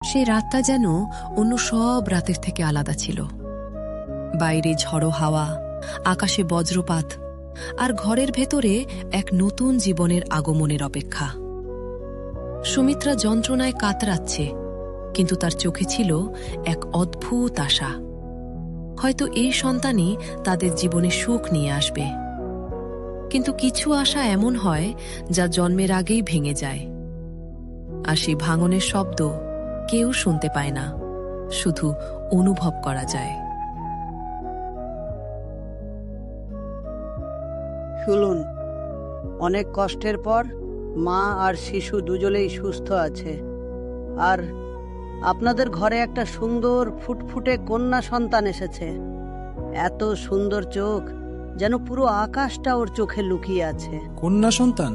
সেই রাতটা যেন অন্য সব রাতের থেকে আলাদা ছিল। বাইরে ঝড়ো হাওয়া, আকাশে বজ্রপাত, আর ঘরের ভেতরে এক নতুন জীবনের আগমনের অপেক্ষা। সুমিত্রা যন্ত্রণায় কাতরাচ্ছে, কিন্তু তার চোখে ছিল এক অদ্ভুত আশা। হয়তো এই সন্তানই তাদের জীবনে সুখ নিয়ে আসবে। কিন্তু কিছু আশা এমন হয় যা জন্মের আগেই ভেঙে যায়, আর সেই ভাঙনের শব্দ কেউ শুনতে পায় না, শুধু অনুভব করা যায়। শুনুন, অনেক কষ্টের পর মা আর শিশু দুজনেই সুস্থ আছে, আর আপনাদের ঘরে একটা সুন্দর ফুটফুটে কন্যা সন্তান এসেছে। এত সুন্দর চোখ, যেন পুরো আকাশটা ওর চোখে লুকিয়ে আছে। কন্যা সন্তান?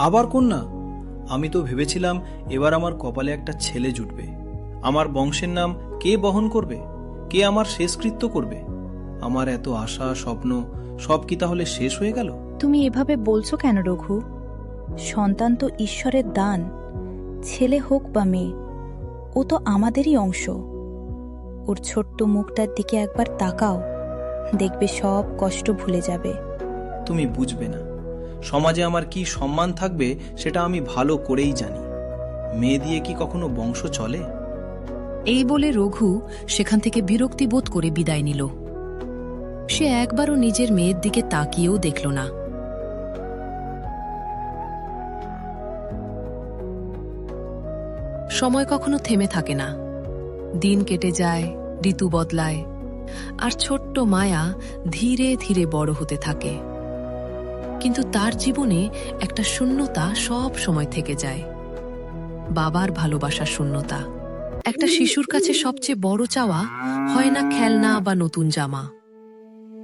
আবার কন্যা? আমি তো ভেবেছিলাম এবার আমার কপালে একটা ছেলে জুটবে। আমার বংশের নাম কে বহন করবে? কে আমার শেষকৃত্য করবে? আমার এত আশা, স্বপ্ন সব কি তাহলে শেষ হয়ে গেল? তুমি এভাবে বলছো কেন রঘু? সন্তান তো ঈশ্বরের দান, ছেলে হোক বা মেয়ে, ও তো আমাদেরই অংশ। ওর ছোট্ট মুখটার দিকে একবার তাকাও, দেখবে সব কষ্ট ভুলে যাবে। তুমি বুঝবে না, সমাজে আমার কি সম্মান থাকবে সেটা আমি ভালো করেই জানি। মেয়ে দিয়ে কি কখনো বংশ চলে? এই বলে রঘু সেখান থেকে বিরক্তি বোধ করে বিদায় নিল। সে একবারও নিজের মেয়ের দিকে তাকিয়েও দেখল না। সময় কখনো থেমে থাকে না। দিন কেটে যায়, ঋতু বদলায়, আর ছোট্ট মায়া ধীরে ধীরে বড় হতে থাকে। কিন্তু তার জীবনে একটা শূন্যতা সব সময় থেকে যায়, বাবার ভালোবাসার শূন্যতা। একটা শিশুর কাছে সবচেয়ে বড় চাওয়া হয় না খেলনা বা নতুন জামা,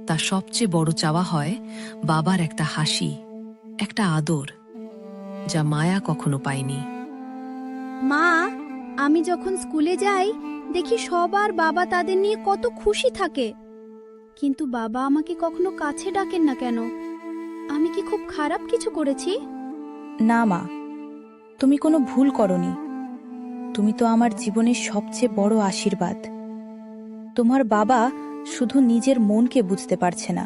তার সবচেয়ে বড় চাওয়া হয় বাবার একটা হাসি, একটা আদর, যা মায়া কখনো পায়নি। মা, আমি যখন স্কুলে যাই দেখি সবার বাবা তাদের নিয়ে কত খুশি থাকে, কিন্তু বাবা আমাকে কখনো কাছে ডাকেন না কেন? আমি কি খুব খারাপ কিছু করেছি? না মা, তুমি কোনো ভুল করনি। তুমি তো আমার জীবনের সবচেয়ে বড় আশীর্বাদ। তোমার বাবা শুধু নিজের মনকে বুঝতে পারছে না,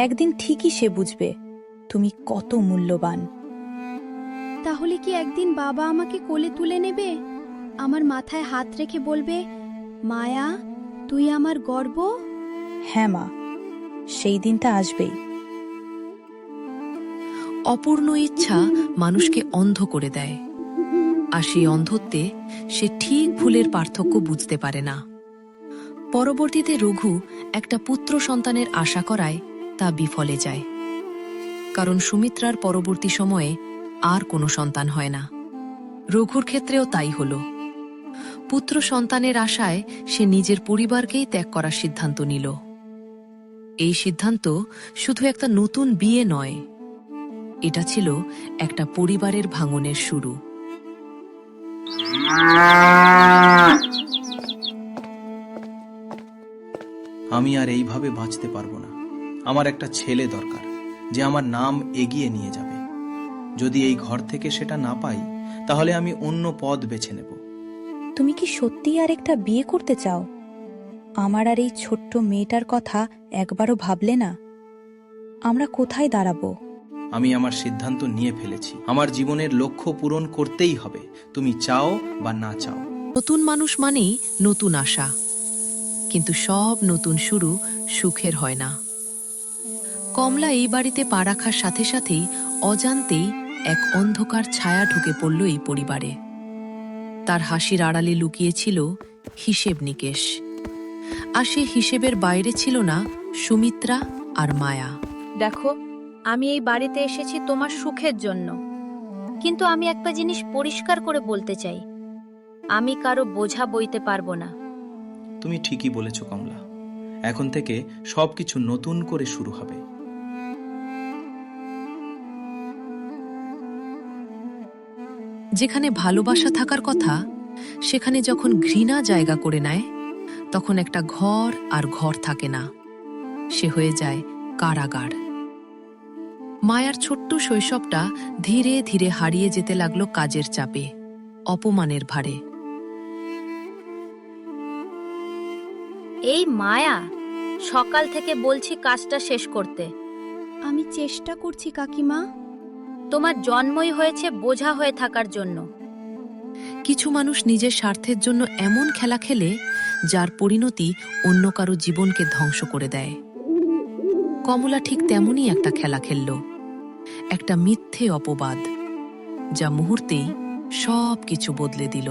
একদিন ঠিকই সে বুঝবে তুমি কত মূল্যবান। তাহলে কি একদিন বাবা আমাকে কোলে তুলে নেবে, আমার মাথায় হাত রেখে বলবে, মায়া তুই আমার গর্ব? হ্যাঁ মা, সেই দিনটা আসবেই। অপূর্ণ ইচ্ছা মানুষকে অন্ধ করে দেয়, আর সেই অন্ধত্বে সে ঠিক ভুলের পার্থক্য বুঝতে পারে না। পরবর্তীতে রঘু একটা পুত্র সন্তানের আশা করায় তা বিফলে যায়, কারণ সুমিত্রার পরবর্তী সময়ে আর কোনো সন্তান হয় না। রঘুর ক্ষেত্রেও তাই হল। পুত্র সন্তানের আশায় সে নিজের পরিবারকেই ত্যাগ করার সিদ্ধান্ত নিল। এই সিদ্ধান্ত শুধু একটা নতুন বিয়ে নয়, এটা ছিল একটা পরিবারের ভাঙনের শুরু। আমি আর এইভাবে বাঁচতে পারবো না। আমার একটা ছেলে দরকার, যে আমার নাম এগিয়ে নিয়ে যাবে। যদি এই ঘর থেকে সেটা না পাই, তাহলে আমি অন্য পথ বেছে নেব। তুমি কি সত্যিই আর একটা বিয়ে করতে চাও? আমার আর এই ছোট্ট মেয়েটার কথা একবারও ভাবলে না? আমরা কোথায় দাঁড়াবো? আমি আমার সিদ্ধান্ত নিয়ে ফেলেছি। আমার জীবনের লক্ষ্য পূরণ করতেই হবে, তুমি চাও বা না চাও। নতুন মানুষ মানেই নতুন আশা, কিন্তু সব নতুন শুরু সুখের হয় না। কমলা এই বাড়িতে পা রাখার সাথে সাথেই অজান্তেই এক অন্ধকার ছায়া ঢুকে পড়ল এই পরিবারে। তার হাসির আড়ালে লুকিয়েছিল হিসেব নিকেশ, আর সে হিসেবের বাইরে ছিল না সুমিত্রা আর মায়া। দেখো, আমি এই বাড়িতে এসেছি তোমার সুখের জন্য, কিন্তু আমি একটা জিনিস পরিষ্কার করে বলতে চাই, আমি কারো বোঝা বইতে পারবো না। তুমি ঠিকই বলেছ কমলা, এখন থেকে সবকিছু নতুন করে শুরু হবে। যেখানে ভালোবাসা থাকার কথা, সেখানে যখন ঘৃণা জায়গা করে নেয়, তখন একটা ঘর আর ঘর থাকে না, সে হয়ে যায় কারাগার। মায়ার ছোট্ট শৈশবটা ধীরে ধীরে হারিয়ে যেতে লাগলো কাজের চাপে, অপমানের ভারে। এই মায়া, সকাল থেকে বলছি কাজটা শেষ করতে। আমি চেষ্টা করছি কাকিমা। তোমার জন্মই হয়েছে বোঝা হয়ে থাকার জন্য। কিছু মানুষ নিজের স্বার্থের জন্য এমন খেলা খেলে যার পরিণতি অন্য কারো জীবনকে ধ্বংস করে দেয়। কমলা ঠিক তেমনই একটা খেলা খেলল, একটা মিথ্যে অপবাদ, যা মুহূর্তেই সব কিছু বদলে দিল।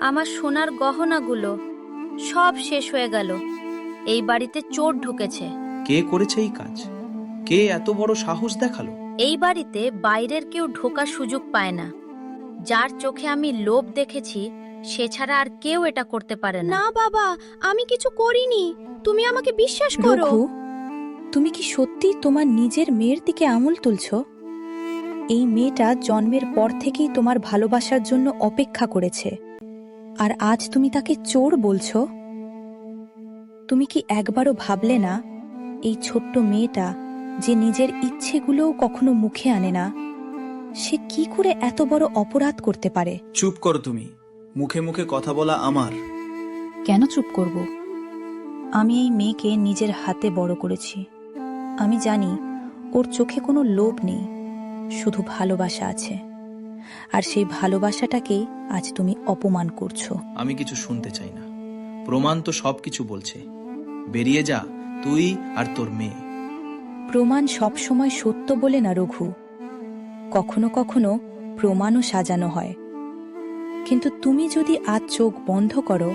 আমার সোনার গহনাগুলো সব শেষ হয়ে গেল। এই বাড়িতে চোর ঢুকেছে। কে করেছে এই কাজ? কে এত বড় সাহস দেখালো? এই বাড়িতে বাইরের কেউ ঢোকার সুযোগ পায় না। যার চোখে আমি লোভ দেখেছি, সে ছাড়া আর কেউ এটা করতে পারে না। না বাবা, আমি কিছু করিনি, তুমি আমাকে বিশ্বাস করো। রঘু, তুমি কি সত্যি তোমার নিজের মেয়ের দিকে আঙুল তুলছ? এই মেয়েটা জন্মের পর থেকেই তোমার ভালোবাসার জন্য অপেক্ষা করেছে, আর আজ তুমি তাকে চোর বলছো? তুমি কি একবারও ভাবলে না এই ছোট্ট মেয়েটা, যে নিজের ইচ্ছেগুলোও কখনো মুখে আনে না, সে কি করে এত বড় অপরাধ করতে পারে? চুপ করো তুমি। মুখে মুখে কথা বলা আমার। কেন চুপ করব? আমি এই মেয়েকে নিজের হাতে বড় করেছি। আমি জানি ওর চোখে কোনো লোভ নেই, শুধু ভালোবাসা আছে। আর সেই ভালোবাসাটাকেই আজ তুমি অপমান করছো। আমি কিছু শুনতে চাই না। প্রমাণ তো সবকিছু বলছে। বেরিয়ে যা, তুই আর তোর মেয়ে। প্রমাণ সবসময় সত্য বলে না রঘু, কখনো কখনো প্রমাণও সাজানো হয়। কিন্তু তুমি যদি আজ চোখ বন্ধ করো,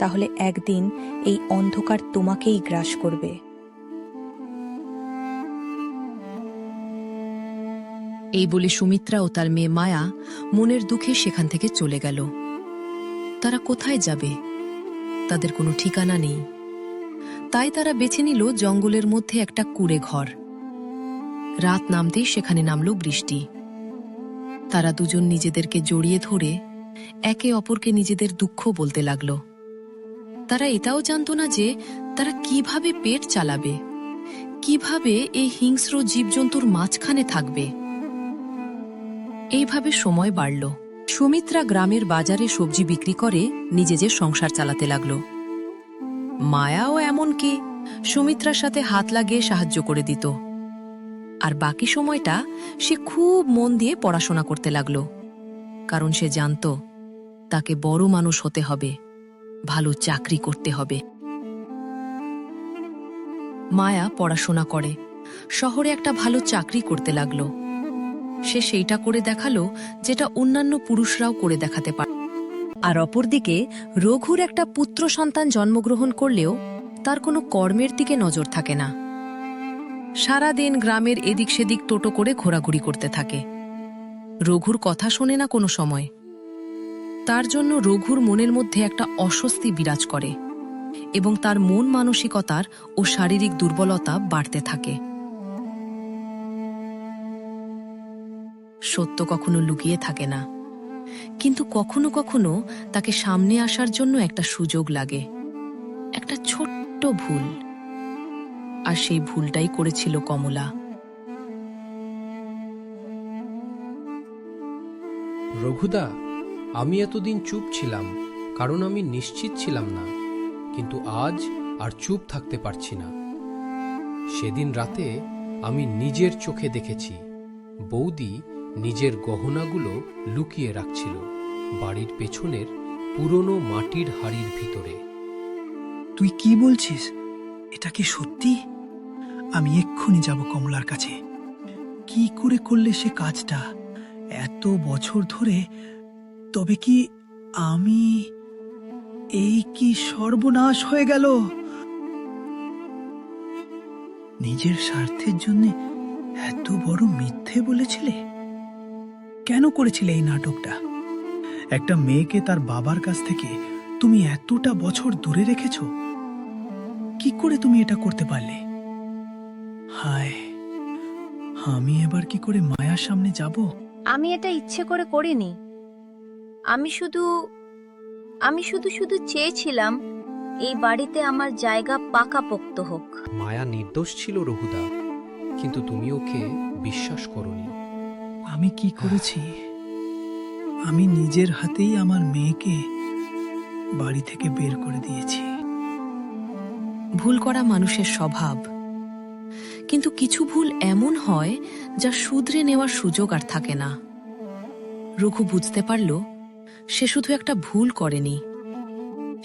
তাহলে একদিন এই অন্ধকার তোমাকেই গ্রাস করবে। এই বলে সুমিত্রা ও তার মেয়ে মায়া মনের দুঃখে সেখান থেকে চলে গেল। তারা কোথায় যাবে? তাদের কোনো ঠিকানা নেই। তাই তারা বেছে নিল জঙ্গলের মধ্যে একটা কুঁড়ে ঘর। রাত নামতেই সেখানে নামল বৃষ্টি। তারা দুজন নিজেদেরকে জড়িয়ে ধরে একে অপরকে নিজেদের দুঃখ বলতে লাগল। তারা এটাও জানত না যে তারা কিভাবে পেট চালাবে, কিভাবে এই হিংস্র জীবজন্তুর মাঝখানে থাকবে। এইভাবে সময় বাড়ল। সুমিত্রা গ্রামের বাজারে সবজি বিক্রি করে নিজেদের সংসার চালাতে লাগল। মায়াও এমনকি সুমিত্রার সাথে হাত লাগিয়ে সাহায্য করে দিত। আর বাকি সময়টা সে খুব মন দিয়ে পড়াশোনা করতে লাগল, কারণ সে জানত তাকে বড় মানুষ হতে হবে, ভালো চাকরি করতে হবে। মায়া পড়াশোনা করে শহরে একটা ভালো চাকরি করতে লাগল। সে সেইটা করে দেখালো যেটা অন্যান্য পুরুষরাও করে দেখাতে পারে। আর অপরদিকে রঘুর একটা পুত্র সন্তান জন্মগ্রহণ করলেও তার কোনো কর্মের দিকে নজর থাকে না। সারাদিন গ্রামের এদিক সেদিক টোটো করে ঘোরাঘুরি করতে থাকে। রঘুর কথা শোনে না কোনো সময়। তার জন্য রঘুর মনের মধ্যে একটা অস্বস্তি বিরাজ করে এবং তার মন মানসিকতার ও শারীরিক দুর্বলতা বাড়তে থাকে। সত্য কখনো লুকিয়ে থাকে না, কিন্তু কখনো কখনো তাকে সামনে আসার জন্য একটা সুযোগ লাগে, একটা ছোট্ট ভুল। আর সেই ভুলটাই করেছিল কমলা। রঘুদা, আমি এতদিন চুপ ছিলাম কারণ আমি নিশ্চিত ছিলাম না, কিন্তু আজ আর চুপ থাকতে পারছি না। সেদিন রাতে আমি নিজের চোখে দেখেছি বৌদি নিজের গহনাগুলো লুকিয়ে রাখছিল বাড়ির পেছনের পুরনো মাটির হাড়ির ভিতরে। তুই কি বলছিস? এটা কি সত্যি? আমি এক্ষুনি যাব কমলার কাছে। কি করে করলে সে কাজটা এত বছর ধরে? তবে কি আমি, এই কি সর্বনাশ হয়ে গেল! নিজের স্বার্থের জন্য এত বড় মিথ্যে বলেছিলে? কেন করেছিলে এই নাটকটা? একটা মেয়েকে তার বাবার কাছ থেকে তুমি এতটা বছর দূরে রেখেছো। কি করে তুমি এটা করতে পারলে? হায়, আমি এবার কি করে মায়ার সামনে যাব? আমি এটা ইচ্ছে করে করিনি। আমি শুধু শুধু চেয়েছিলাম এই বাড়িতে আমার জায়গা পাকাপোক্ত হোক। মায়া নির্দোষ ছিল রঘুদা, কিন্তু তুমি ওকে বিশ্বাস করনি। আমি কি করেছি? আমি নিজের হাতেই আমার মেয়েকে বাড়ি থেকে বের করে দিয়েছি। ভুল করা মানুষের স্বভাব, কিন্তু কিছু ভুল এমন হয় যা শুধরে নেওয়ার সুযোগ আর থাকে না। রঘু বুঝতে পারল সে শুধু একটা ভুল করেনি,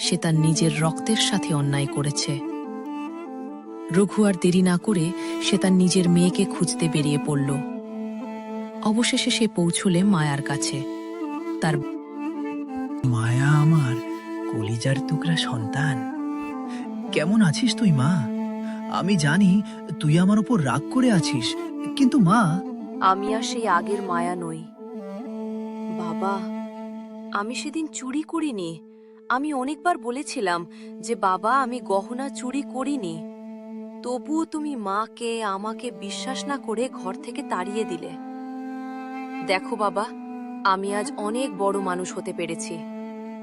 সে তার নিজের রক্তের সাথে অন্যায় করেছে। রঘু আর দেরি না করে সে তার নিজের মেয়েকে খুঁজতে বেরিয়ে পড়ল। অবশেষে সে পৌঁছলে মায়ার কাছে। তার মায়া আমার কলিজার টুকরা সন্তান, কেমন আছিস তুই মা? আমি জানি তুই আমার উপর রাগ করে আছিস, কিন্তু মা, আমি আর সেই আগের মায়া নই। বাবা, আমি সেদিন চুরি করিনি। আমি অনেকবার বলেছিলাম যে বাবা আমি গহনা চুরি করিনি, তবুও তুমি মাকে আমাকে বিশ্বাস না করে ঘর থেকে তাড়িয়ে দিলে। দেখো বাবা, আমি আজ অনেক বড় মানুষ হতে পেরেছি।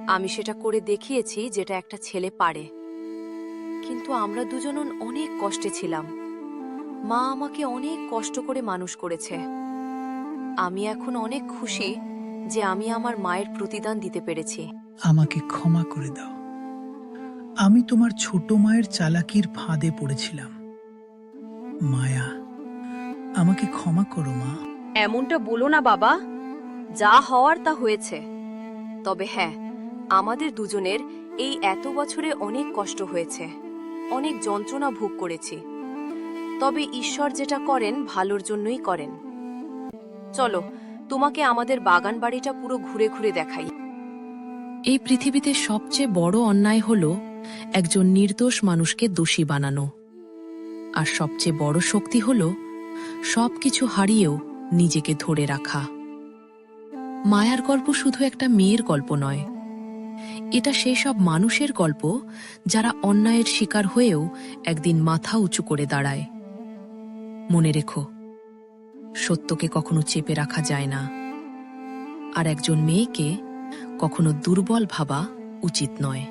আমি সেটা করে দেখিয়েছি যেটা একটা ছেলে পারে। কিন্তু আমরা দুজন অনেক কষ্টে ছিলাম। মা আমাকে অনেক কষ্ট করে মানুষ করেছে। আমি এখন অনেক খুশি যে আমি আমার মায়ের প্রতিদান দিতে পেরেছি। আমাকে ক্ষমা করে দাও। আমি তোমার ছোট মায়ের চালাকির ফাঁদে পড়েছিলাম। মায়া, আমাকে ক্ষমা করো মা। এমনটা বলো না বাবা, যা হওয়ার তা হয়েছে। তবে হ্যাঁ, আমাদের দুজনের এই এত বছরে অনেক কষ্ট হয়েছে, অনেক যন্ত্রণা ভোগ করেছি। তবে ঈশ্বর যেটা করেন ভালোর জন্যই করেন। চলো, তোমাকে আমাদের বাগান বাড়িটা পুরো ঘুরে ঘুরে দেখাই। এই পৃথিবীতে সবচেয়ে বড় অন্যায় হল একজন নির্দোষ মানুষকে দোষী বানানো, আর সবচেয়ে বড় শক্তি হল সবকিছু হারিয়েও নিজেকে ধরে রাখা। মায়ার গল্প শুধু একটা মেয়ের গল্প নয়, এটা সেই সব মানুষের গল্প যারা অন্যায়ের শিকার হয়েও একদিন মাথা উঁচু করে দাঁড়ায়। মনে রেখো, সত্যকে কখনো চেপে রাখা যায় না, আর একজন মেয়েকে কখনো দুর্বল ভাবা উচিত নয়।